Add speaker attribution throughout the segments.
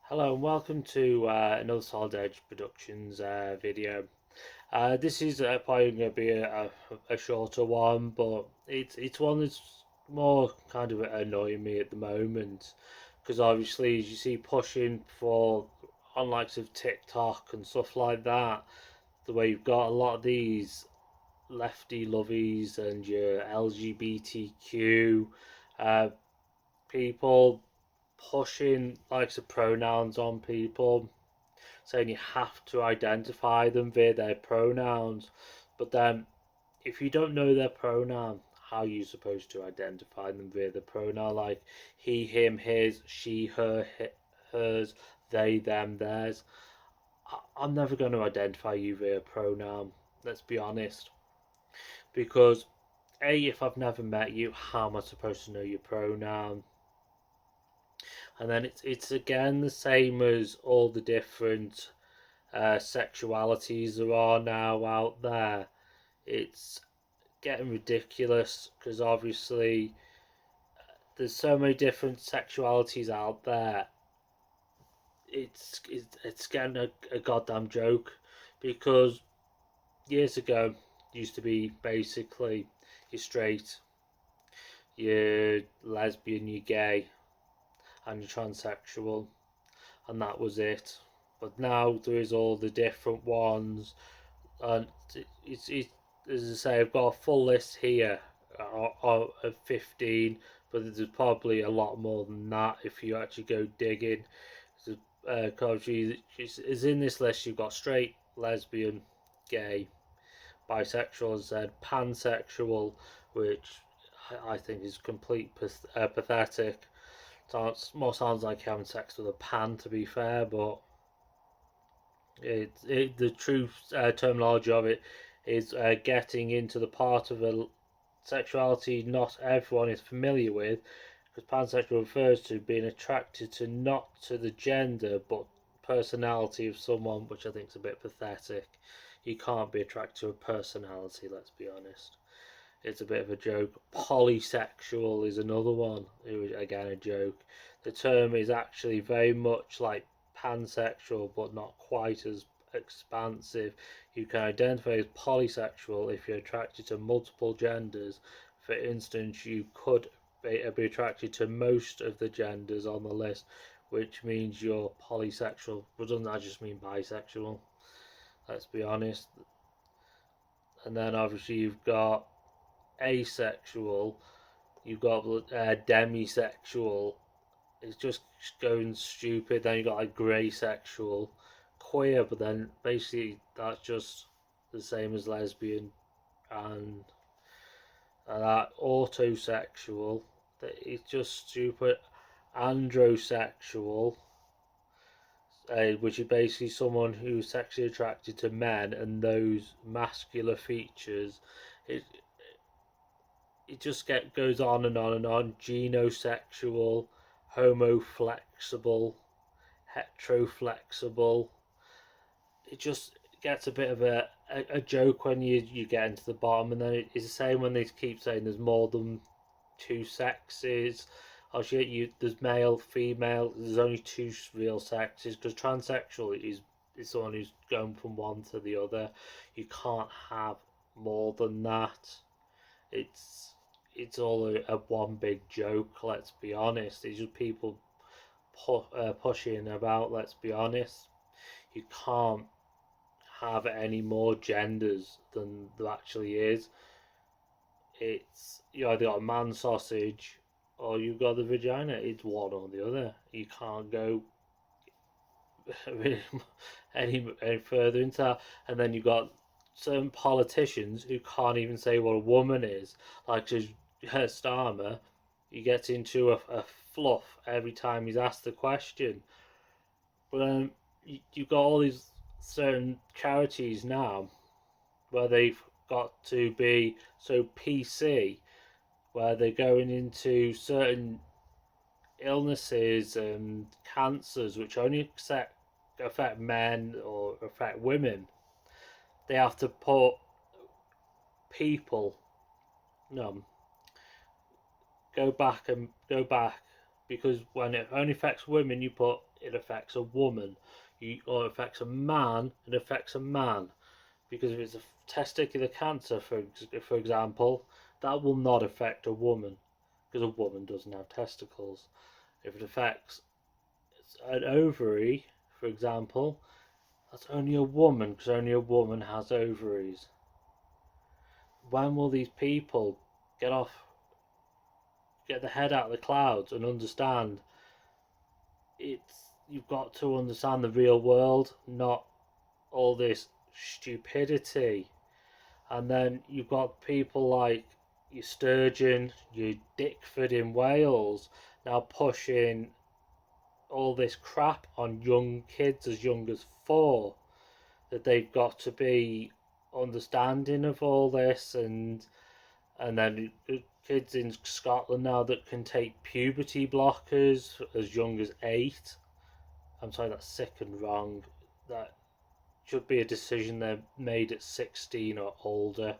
Speaker 1: Hello and welcome to another Solid Edge Productions video. This is probably going to be a shorter one, but it's one that's more kind of annoying me at the moment, because obviously as you see pushing for on likes of TikTok and stuff like that, the way you've got a lot of these lefty lovies and your LGBTQ people pushing likes of pronouns on people, saying you have to identify them via their pronouns. But then, if you don't know their pronoun, how are you supposed to identify them via the pronoun? Like he, him, his, she, her, hers, they, them, theirs. I'm never going to identify you via pronoun, let's be honest. Because, A, if I've never met you, how am I supposed to know your pronoun? And then it's again the same as all the different sexualities there are now out there. It's getting ridiculous because obviously there's so many different sexualities out there. It's getting a goddamn joke, because years ago it used to be basically you're straight, you're lesbian, you're gay, and you're transsexual, and that was it. But now there is all the different ones, and it's as I say, I've got a full list here of 15, but there's probably a lot more than that if you actually go digging. Is in this list. You've got straight, lesbian, gay, bisexual, as I said, pansexual, which I think is pathetic. Sounds like having sex with a pan, to be fair, but the true terminology of it is getting into the part of a sexuality not everyone is familiar with, because pansexual refers to being attracted to not to the gender but personality of someone, which I think is a bit pathetic. You can't be attracted to a personality, let's be honest. It's a bit of a joke. Polysexual is another one. It was again a joke. The term is actually very much like pansexual, but not quite as expansive. You can identify as polysexual if you're attracted to multiple genders. For instance, you could be attracted to most of the genders on the list, which means you're polysexual. But doesn't that just mean bisexual? Let's be honest. And then obviously you've got asexual, you've got demisexual. It's just going stupid. Then you got like grey sexual, queer, but then basically that's just the same as lesbian, and that autosexual. It's just stupid. Androsexual, which is basically someone who's sexually attracted to men and those muscular features. It just goes on and on and on. Genosexual, homoflexible, heteroflexible. It just gets a bit of a joke when you get into the bottom, and then it's the same when they keep saying there's more than two sexes. Actually, there's male, female. There's only two real sexes, because transsexual is someone who's going from one to the other. You can't have more than that. It's all a one big joke. Let's be honest. It's just people pushing about. Let's be honest. You can't have any more genders than there actually is. It's you either got a man sausage or you've got the vagina. It's one or the other. You can't go any further into that. And then you've got certain politicians who can't even say what a woman is, like Starmer. He gets into a fluff every time he's asked the question. But you've got all these certain charities now where they've got to be so PC, where they're going into certain illnesses and cancers which only affect men or affect women. They have to put people, no, go back, because when it only affects women, you put it affects a woman, or it affects a man, it affects a man. Because if it's a testicular cancer, for example, that will not affect a woman, because a woman doesn't have testicles. If it affects an ovary, for example, that's only a woman, because only a woman has ovaries. When will these people get the head out of the clouds and understand you've got to understand the real world, not all this stupidity. And then you've got people like your Sturgeon, your Dickford in Wales now pushing all this crap on young kids as young as 4, that they've got to be understanding of all this, and then kids in Scotland now that can take puberty blockers as young as 8. I'm sorry, that's sick and wrong. That should be a decision they're made at 16 or older,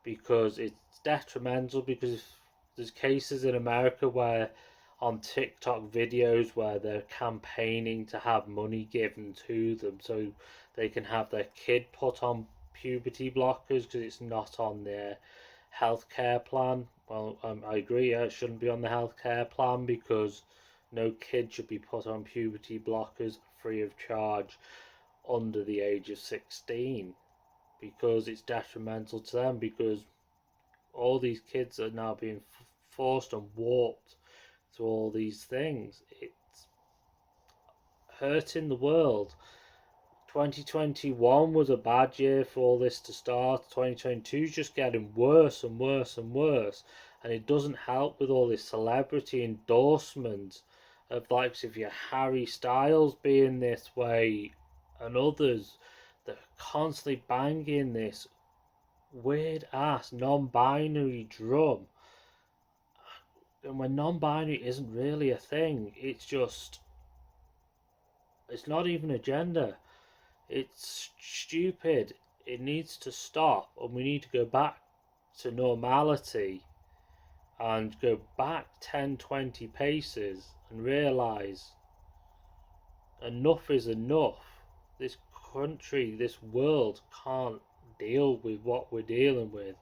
Speaker 1: because it's detrimental. Because there's cases in America where on TikTok videos where they're campaigning to have money given to them so they can have their kid put on puberty blockers because it's not on their healthcare plan. Well, I agree, yeah, it shouldn't be on the healthcare plan, because no kid should be put on puberty blockers free of charge under the age of 16, because it's detrimental to them, because all these kids are now being forced and warped to all these things. It's hurting the world. 2021 was a bad year for all this to start. 2022 is just getting worse and worse and worse, and it doesn't help with all this celebrity endorsement of likes of your Harry Styles being this way and others that are constantly banging this weird ass non-binary drum. And when non-binary isn't really a thing, it's not even a gender. It's stupid. It needs to stop, and we need to go back to normality and go back 10, 20 paces and realise enough is enough. This country, this world can't deal with what we're dealing with.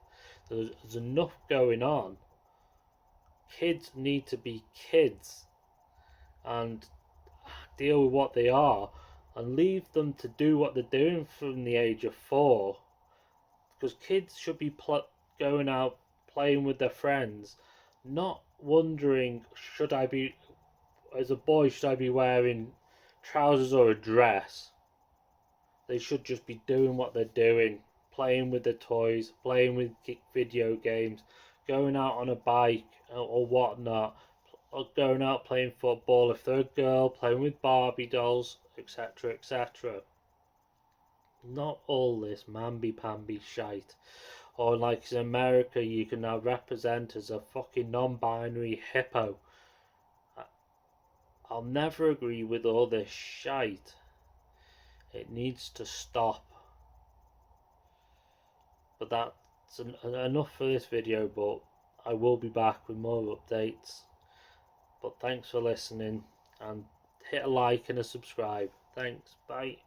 Speaker 1: There's enough going on. Kids need to be kids and deal with what they are, and leave them to do what they're doing from the age of 4, because kids should be going out playing with their friends, not wondering, should I be, as a boy, should I be wearing trousers or a dress? They should just be doing what they're doing, playing with their toys, playing with video games, going out on a bike or whatnot, or going out playing football if they're a girl, playing with Barbie dolls, etc., etc. Not all this mamby-pamby shite. Or like in America, you can now represent as a fucking non-binary hippo. I'll never agree with all this shite. It needs to stop. But that's enough for this video, but I will be back with more updates. But thanks for listening, and hit a like and a subscribe. Thanks, bye.